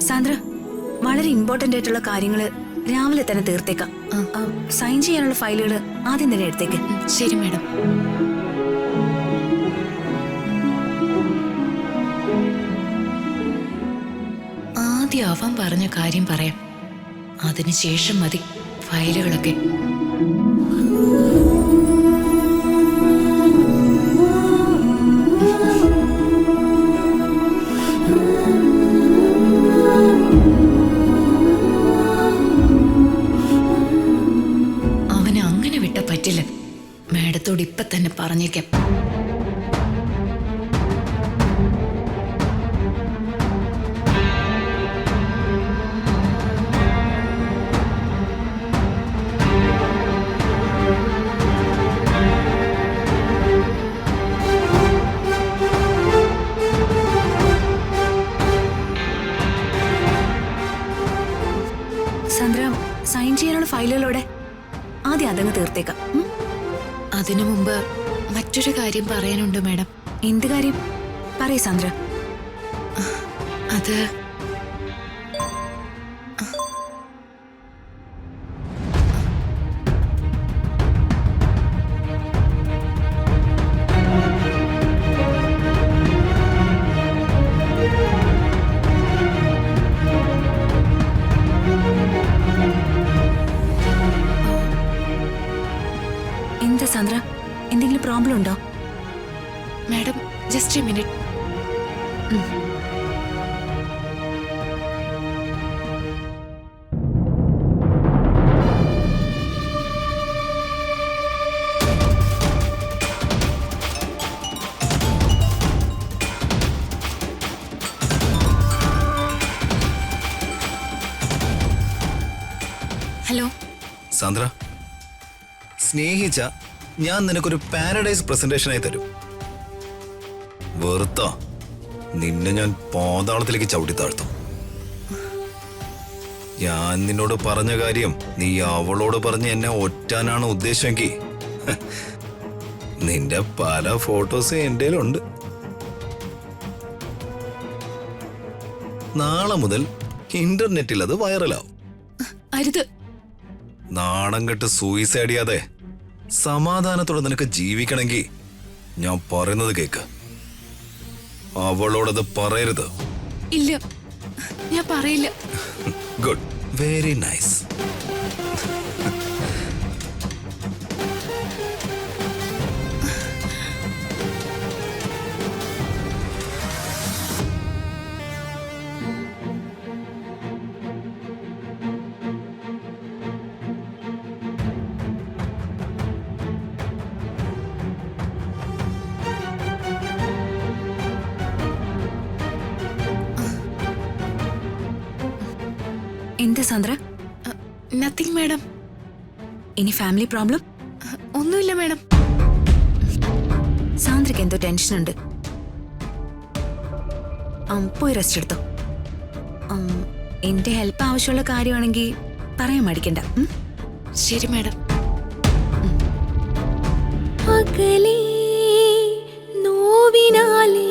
സാന്ദ്ര, വളരെ ഇമ്പോർട്ടന്റ് ആയിട്ടുള്ള കാര്യങ്ങൾ രാവിലെ തന്നെ തീർത്തേക്കാം. സൈൻ ചെയ്യാനുള്ള ഫയലുകൾ ആദ്യം തന്നെ എടുത്തേക്ക്. ശരി മാഡം. ആദ്യം അവൻ പറഞ്ഞ കാര്യം പറയാം, അതിനുശേഷം മതി ഫയലുകളൊക്കെ. അവന് അങ്ങനെ വിട്ട പറ്റില്ല. മാഡത്തോട് ഇപ്പൊ തന്നെ പറഞ്ഞേക്കാം. സാന്ദ്ര, സൈൻ ചെയ്യാനുള്ള ഫയലുകളോടെ ആദ്യം അതങ്ങ് തീർത്തേക്കാം. അതിനു മുമ്പ് മറ്റൊരു കാര്യം പറയാനുണ്ട് മാഡം. എന്ത് കാര്യം? പറയ് സാന്ദ്ര. അത് എന്താ സാന്ദ്ര, എന്തെങ്കിലും പ്രോബ്ലം ഉണ്ടോ? Madam just A minute. Hello Sandra, സ്നേഹിച്ച ഞാൻ നിനക്കൊരു പാരഡൈസ് പ്രസന്റേഷനായി തരും. വെറുത്ത നിന്നെ ഞാൻ പാതാളത്തിലേക്ക് ചവിട്ടി താഴ്ത്തും. ഞാൻ നിന്നോട് പറഞ്ഞ കാര്യം നീ അവളോട് പറഞ്ഞ് എന്നെ ഒറ്റാനാണ് ഉദ്ദേശമെങ്കിൽ നിന്റെ പല ഫോട്ടോസ് എൻ്റെ ഉണ്ട്. നാളെ മുതൽ ഇന്റർനെറ്റിൽ അത് വൈറലാവും. അരുത്. നാണം കെട്ട് സൂയിസൈഡ് ചെയ്യാതെ സമാധാനത്തോടെ നിനക്ക് ജീവിക്കണമെങ്കിൽ ഞാൻ പറയുന്നത് കേക്ക്. അവളോടത് പറയരുത്. ഇല്ല, ഞാൻ പറയില്ല. Good, very nice. എന്താ സാന്ദ്ര? Nothing madam. ഇനി ഫാമിലി പ്രോബ്ലം? ഒന്നുമില്ല മാഡം. സാന്ദ്രയ്ക്ക് എന്തോ ടെൻഷൻ ഉണ്ട്. പോയി റെസ്റ്റ് എടുത്തോ. എന്റെ ഹെൽപ്പ് ആവശ്യമുള്ള കാര്യമാണെങ്കിൽ പറയാൻ മടിക്കണ്ട. ശരി മാഡം. അകലേ നോവിനാലേ